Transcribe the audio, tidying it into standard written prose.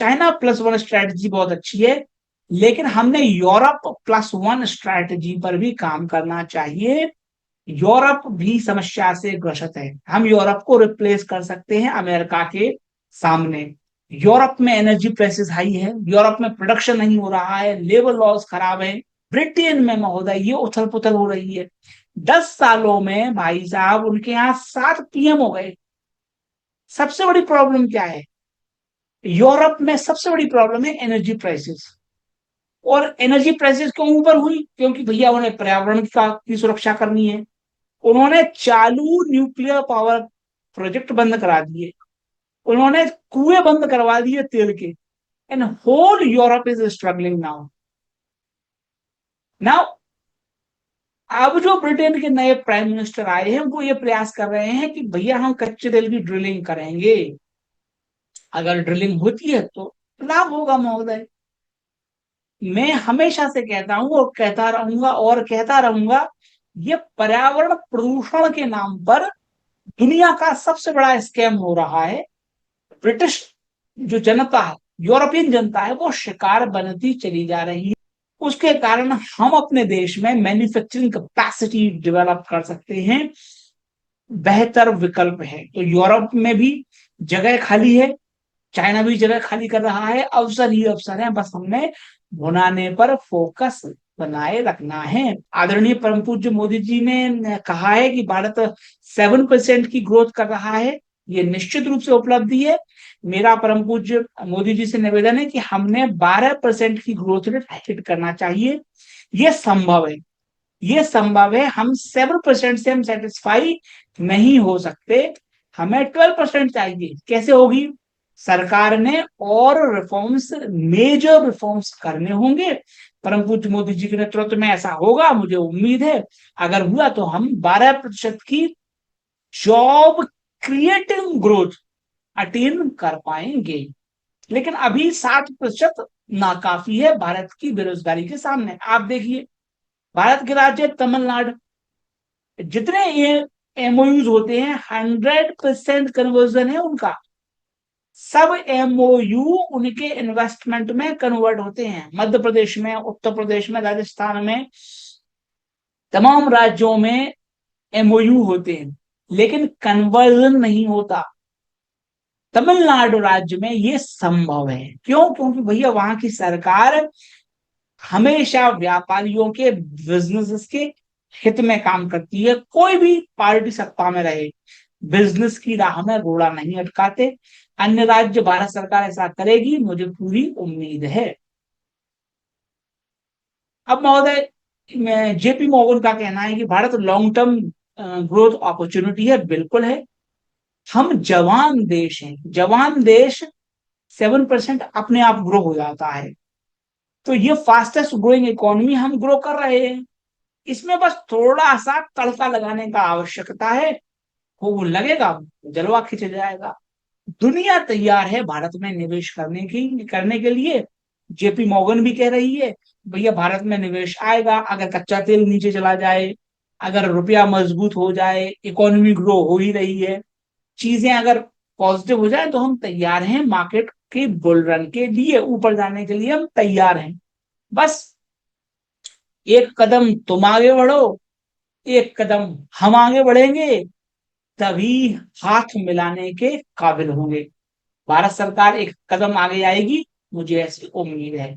China plus one strategy बहुत अच्छी है, लेकिन हमने यूरोप प्लस वन स्ट्रैटेजी पर भी काम करना चाहिए। यूरोप भी समस्या से ग्रसित है, हम यूरोप को रिप्लेस कर सकते हैं अमेरिका के सामने। यूरोप में एनर्जी प्राइसेस हाई है, यूरोप में प्रोडक्शन नहीं हो रहा है, लेबर लॉज खराब है, ब्रिटेन में महोदय ये उथल पुथल हो रही है। 10 सालों में भाई साहब उनके यहाँ 7 PM हो गए। सबसे बड़ी प्रॉब्लम क्या है? यूरोप में सबसे बड़ी प्रॉब्लम है एनर्जी प्राइसेस। और एनर्जी प्राइसेस क्यों ऊपर हुई? क्योंकि भैया उन्हें पर्यावरण की सुरक्षा करनी है। उन्होंने चालू न्यूक्लियर पावर प्रोजेक्ट बंद करा दिए, उन्होंने कुएं बंद करवा दिए तेल के। And whole Europe is struggling now. Now अब जो ब्रिटेन के नए प्राइम मिनिस्टर आए हैं वो ये प्रयास कर रहे हैं कि भैया हम कच्चे तेल की ड्रिलिंग करेंगे, अगर ड्रिलिंग होती है तो लाभ होगा महोदय। मैं हमेशा से कहता हूं और कहता रहूंगा, ये पर्यावरण प्रदूषण के नाम पर दुनिया का सबसे बड़ा स्कैम हो रहा है। ब्रिटिश जो जनता है, यूरोपियन जनता है, वो शिकार बनती चली जा रही है। उसके कारण हम अपने देश में मैन्युफैक्चरिंग कैपेसिटी डेवलप कर सकते हैं, बेहतर विकल्प है। तो यूरोप में भी जगह खाली है, चाइना भी जगह खाली कर रहा है, अवसर ही अवसर है, बस हमने भुनाने पर फोकस बनाए रखना है। आदरणीय परम पूज्य मोदी जी ने कहा है कि भारत 7% की ग्रोथ कर रहा है, ये निश्चित रूप से उपलब्धि है। मेरा परम पूज्य मोदी जी से निवेदन है कि हमने 12% की ग्रोथ रेट हिट करना चाहिए। ये संभव है, ये संभव है। हम 7% से हम सेटिस्फाई नहीं हो सकते, हमें 12% चाहिए। कैसे होगी? सरकार ने और रिफॉर्म्स, मेजर रिफॉर्म्स करने होंगे। परम पूज्य मोदी जी के नेतृत्व में ऐसा होगा, मुझे उम्मीद है। अगर हुआ तो हम 12% की जॉब क्रिएटिंग ग्रोथ अटेन कर पाएंगे। लेकिन अभी 60% नाकाफी है भारत की बेरोजगारी के सामने। आप देखिए, भारत के राज्य तमिलनाडु, जितने ये एमओयूज होते हैं 100% कन्वर्जन है उनका। सब एमओयू उनके इन्वेस्टमेंट में कन्वर्ट होते हैं। मध्य प्रदेश में, उत्तर प्रदेश में, राजस्थान में, तमाम राज्यों में एमओयू होते हैं, लेकिन कन्वर्जन नहीं होता। तमिलनाडु राज्य में ये संभव है। क्यों? क्योंकि भैया वहां की सरकार हमेशा व्यापारियों के, बिजनेसेस के हित में काम करती है। कोई भी पार्टी सत्ता में रहे, बिजनेस की राह में घोड़ा नहीं अटकाते। अन्य राज्य, भारत सरकार ऐसा करेगी, मुझे पूरी उम्मीद है। अब महोदय, जेपी मॉर्गन का कहना है कि Bharat long term growth opportunity है। बिल्कुल है। हम जवान देश हैं, जवान देश 7% अपने आप ग्रो हो जाता है। तो ये फास्टेस्ट ग्रोइंग इकोनॉमी हम ग्रो कर रहे हैं। इसमें बस थोड़ा सा तड़का लगाने का आवश्यकता है, वो लगेगा, जलवा खिंच जाएगा। दुनिया तैयार है भारत में निवेश करने के लिए। जेपी मॉर्गन भी कह रही है भैया भारत में निवेश आएगा अगर कच्चा तेल नीचे चला जाए, अगर रुपया मजबूत हो जाए, इकोनॉमी ग्रो हो ही रही है, चीजें अगर पॉजिटिव हो जाए तो हम तैयार हैं मार्केट के बुल रन के लिए, ऊपर जाने के लिए हम तैयार हैं। बस एक कदम तुम आगे बढ़ो, एक कदम हम आगे बढ़ेंगे, तभी हाथ मिलाने के काबिल होंगे। भारत सरकार एक कदम आगे आएगी, मुझे ऐसी उम्मीद है।